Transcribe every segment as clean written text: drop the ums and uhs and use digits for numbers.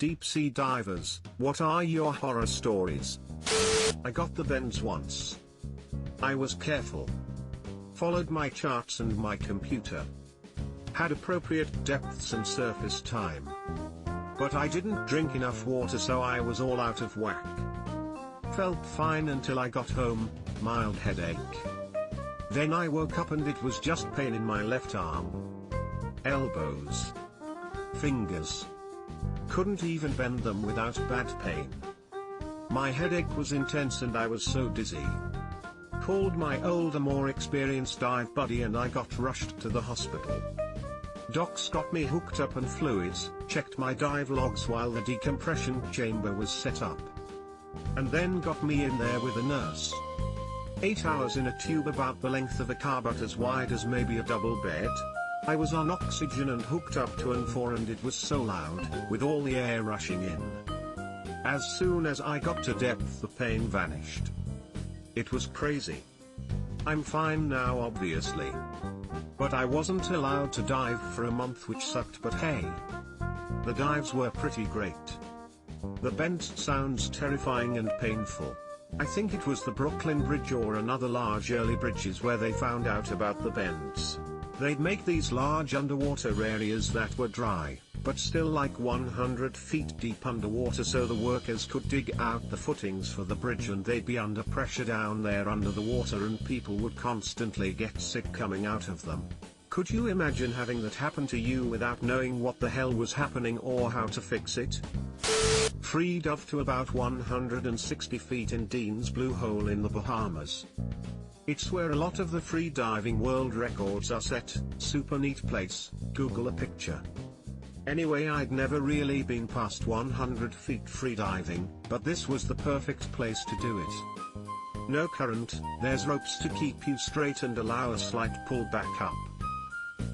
Deep sea divers, what are your horror stories? I got the bends once. I was careful. Followed my charts and my computer. Had appropriate depths and surface time. But I didn't drink enough water, so I was all out of whack. Felt fine until I got home, mild headache. Then I woke up and it was just pain in my left arm. Elbows. Fingers. Couldn't even bend them without bad pain. My headache was intense and I was so dizzy. Called my older, more experienced dive buddy and I got rushed to the hospital. Docs got me hooked up and fluids, checked my dive logs while the decompression chamber was set up. And then got me in there with a nurse. 8 hours in a tube about the length of a car but as wide as maybe a double bed. I was on oxygen and hooked up to N4 and it was so loud, with all the air rushing in. As soon as I got to depth the pain vanished. It was crazy. I'm fine now obviously. But I wasn't allowed to dive for a month, which sucked, but hey. The dives were pretty great. The bend sounds terrifying and painful. I think it was the Brooklyn Bridge or another large early bridges where they found out about the bends. They'd make these large underwater areas that were dry, but still like 100 feet deep underwater, so the workers could dig out the footings for the bridge and they'd be under pressure down there under the water and people would constantly get sick coming out of them. Could you imagine having that happen to you without knowing what the hell was happening or how to fix it? Free dove to about 160 feet in Dean's Blue Hole in the Bahamas. It's where a lot of the free diving world records are set. Super neat place, Google a picture. Anyway, I'd never really been past 100 feet free diving, but this was the perfect place to do it. No current, there's ropes to keep you straight and allow a slight pull back up.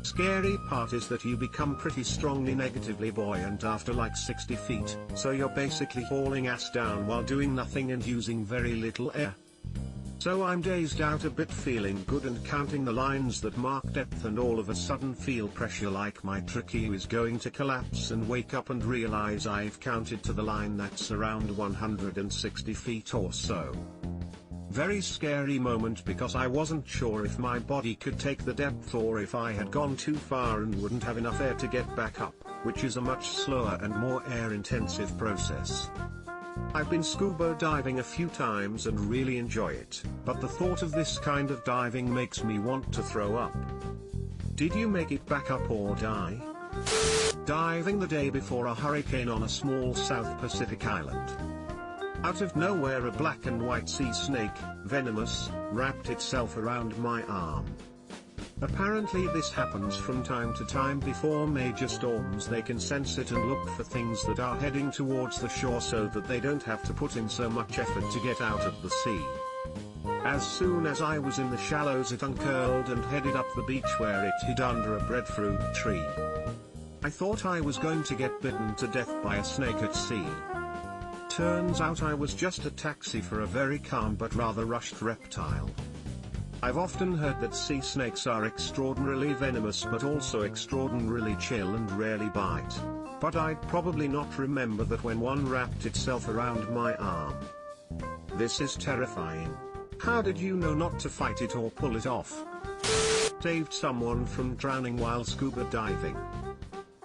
Scary part is that you become pretty strongly negatively buoyant after like 60 feet, so you're basically hauling ass down while doing nothing and using very little air. So I'm dazed out a bit, feeling good and counting the lines that mark depth, and all of a sudden feel pressure like my trachea is going to collapse and wake up and realize I've counted to the line that's around 160 feet or so. Very scary moment because I wasn't sure if my body could take the depth or if I had gone too far and wouldn't have enough air to get back up, which is a much slower and more air-intensive process. I've been scuba diving a few times and really enjoy it, but the thought of this kind of diving makes me want to throw up. Did you make it back up or die? Diving the day before a hurricane on a small South Pacific island. Out of nowhere a black and white sea snake, venomous, wrapped itself around my arm. Apparently this happens from time to time before major storms. They can sense it and look for things that are heading towards the shore so that they don't have to put in so much effort to get out of the sea. As soon as I was in the shallows it uncurled and headed up the beach where it hid under a breadfruit tree. I thought I was going to get bitten to death by a snake at sea. Turns out I was just a taxi for a very calm but rather rushed reptile. I've often heard that sea snakes are extraordinarily venomous but also extraordinarily chill and rarely bite. But I'd probably not remember that when one wrapped itself around my arm. This is terrifying. How did you know not to fight it or pull it off? Saved someone from drowning while scuba diving.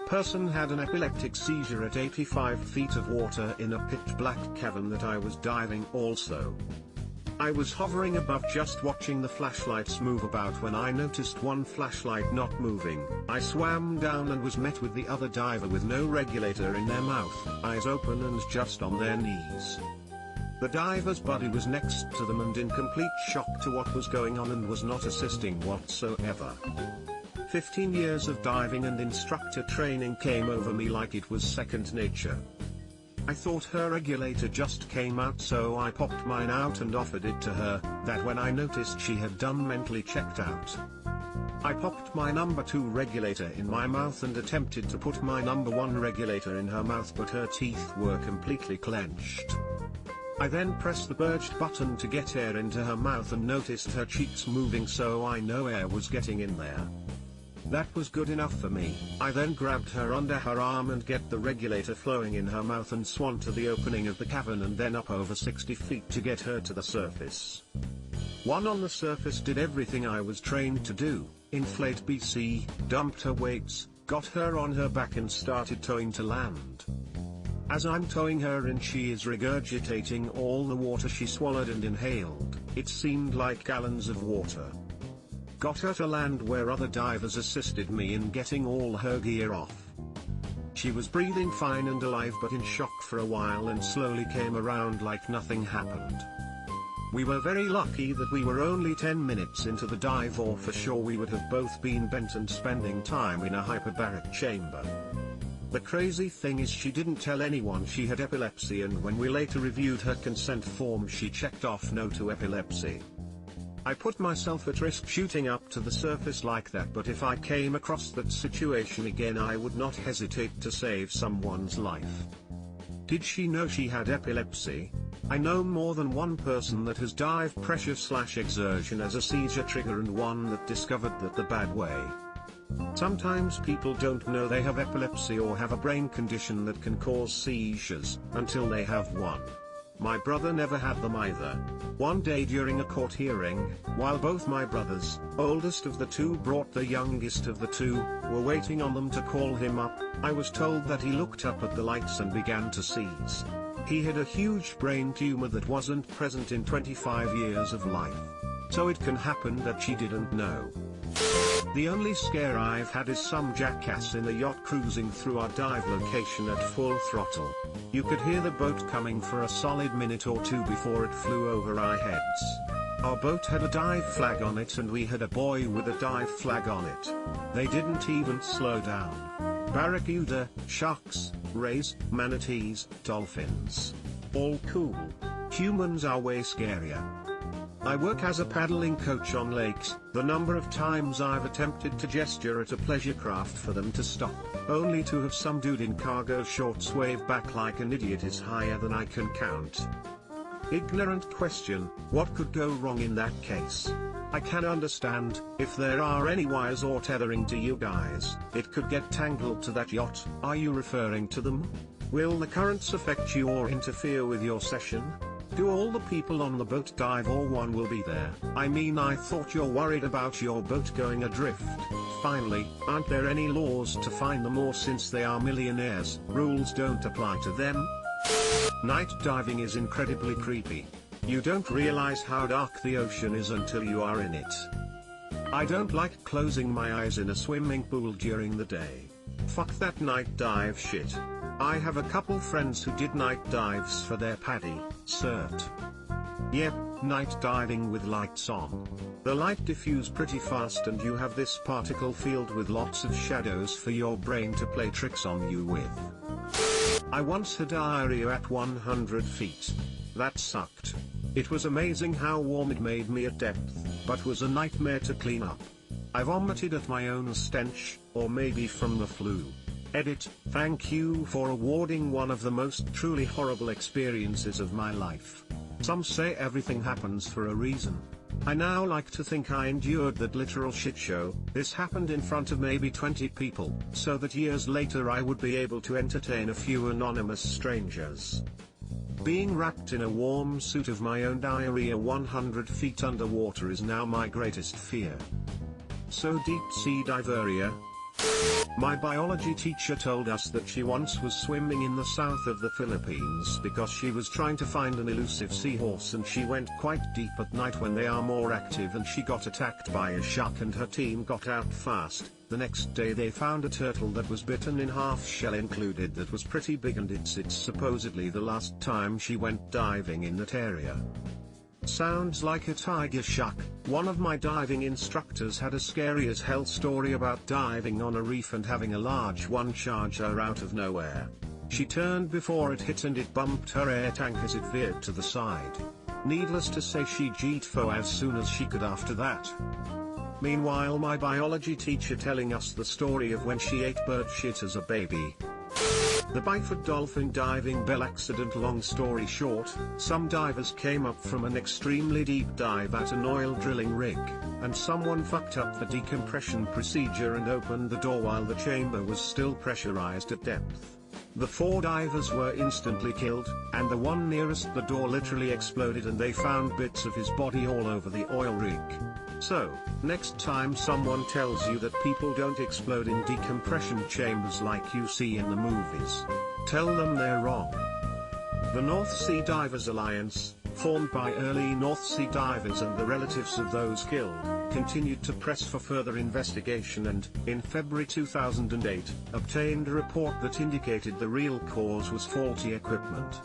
Person had an epileptic seizure at 85 feet of water in a pitch-black cavern that I was diving also. I was hovering above just watching the flashlights move about when I noticed one flashlight not moving. I swam down and was met with the other diver with no regulator in their mouth, eyes open and just on their knees. The diver's buddy was next to them and in complete shock to what was going on and was not assisting whatsoever. 15 years of diving and instructor training came over me like it was second nature. I thought her regulator just came out, so I popped mine out and offered it to her. That when I noticed she had done mentally checked out. I popped my number 2 regulator in my mouth and attempted to put my number 1 regulator in her mouth, but her teeth were completely clenched. I then pressed the birched button to get air into her mouth and noticed her cheeks moving, so I know air was getting in there. That was good enough for me. I then grabbed her under her arm and get the regulator flowing in her mouth and swam to the opening of the cavern and then up over 60 feet to get her to the surface. One on the surface did everything I was trained to do, inflate BC, dumped her weights, got her on her back and started towing to land. As I'm towing her in, she is regurgitating all the water she swallowed and inhaled. It seemed like gallons of water. Got her to land where other divers assisted me in getting all her gear off. She was breathing fine and alive but in shock for a while and slowly came around like nothing happened. We were very lucky that we were only 10 minutes into the dive, or for sure we would have both been bent and spending time in a hyperbaric chamber. The crazy thing is she didn't tell anyone she had epilepsy, and when we later reviewed her consent form she checked off no to epilepsy. I put myself at risk shooting up to the surface like that, but if I came across that situation again I would not hesitate to save someone's life. Did she know she had epilepsy? I know more than one person that has dive pressure/exertion as a seizure trigger and one that discovered that the bad way. Sometimes people don't know they have epilepsy or have a brain condition that can cause seizures, until they have one. My brother never had them either. One day during a court hearing, while both my brothers, oldest of the two, brought the youngest of the two, were waiting on them to call him up, I was told that he looked up at the lights and began to seize. He had a huge brain tumor that wasn't present in 25 years of life. So it can happen that she didn't know. The only scare I've had is some jackass in a yacht cruising through our dive location at full throttle. You could hear the boat coming for a solid minute or two before it flew over our heads. Our boat had a dive flag on it and we had a boy with a dive flag on it. They didn't even slow down. Barracuda, sharks, rays, manatees, dolphins. All cool. Humans are way scarier. I work as a paddling coach on lakes. The number of times I've attempted to gesture at a pleasure craft for them to stop, only to have some dude in cargo shorts wave back like an idiot, is higher than I can count. Ignorant question, what could go wrong in that case? I can understand, if there are any wires or tethering to you guys, it could get tangled to that yacht. Are you referring to them? Will the currents affect you or interfere with your session? Do all the people on the boat dive or one will be there? I mean, I thought you're worried about your boat going adrift. Finally, aren't there any laws to fine them, or since they are millionaires, rules don't apply to them? Night diving is incredibly creepy. You don't realize how dark the ocean is until you are in it. I don't like closing my eyes in a swimming pool during the day. Fuck that night dive shit. I have a couple friends who did night dives for their PADI cert. Yep, night diving with lights on. The light diffuse pretty fast and you have this particle field with lots of shadows for your brain to play tricks on you with. I once had diarrhea at 100 feet. That sucked. It was amazing how warm it made me at depth, but was a nightmare to clean up. I vomited at my own stench, or maybe from the flu. Edit, thank you for awarding one of the most truly horrible experiences of my life. Some say everything happens for a reason. I now like to think I endured that literal shit show. This happened in front of maybe 20 people, so that years later I would be able to entertain a few anonymous strangers. Being wrapped in a warm suit of my own diarrhea 100 feet underwater is now my greatest fear. So deep sea diveria. My biology teacher told us that she once was swimming in the south of the Philippines because she was trying to find an elusive seahorse, and she went quite deep at night when they are more active, and she got attacked by a shark and her team got out fast. The next day they found a turtle that was bitten in half, shell included, that was pretty big, and it's supposedly the last time she went diving in that area. Sounds like a tiger shark. One of my diving instructors had a scary as hell story about diving on a reef and having a large one charge her out of nowhere. She turned before it hit and it bumped her air tank as it veered to the side. Needless to say, she G'd fo as soon as she could after that. Meanwhile, my biology teacher telling us the story of when she ate bird shit as a baby. The Byford Dolphin diving bell accident. Long story short, some divers came up from an extremely deep dive at an oil drilling rig, and someone fucked up the decompression procedure and opened the door while the chamber was still pressurized at depth. The 4 divers were instantly killed, and the one nearest the door literally exploded and they found bits of his body all over the oil rig. So, next time someone tells you that people don't explode in decompression chambers like you see in the movies, tell them they're wrong. The North Sea Divers Alliance, formed by early North Sea divers and the relatives of those killed, continued to press for further investigation and, in February 2008, obtained a report that indicated the real cause was faulty equipment.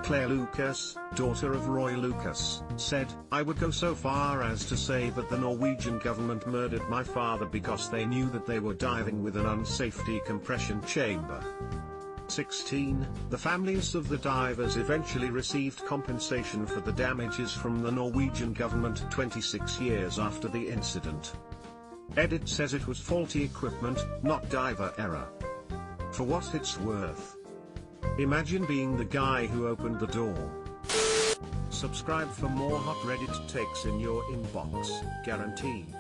Claire Lucas, daughter of Roy Lucas, said, "I would go so far as to say that the Norwegian government murdered my father because they knew that they were diving with an unsafe decompression chamber." 16. The families of the divers eventually received compensation for the damages from the Norwegian government 26 years after the incident. Reddit says it was faulty equipment, not diver error. For what it's worth. Imagine being the guy who opened the door. Subscribe for more hot Reddit takes in your inbox, guaranteed.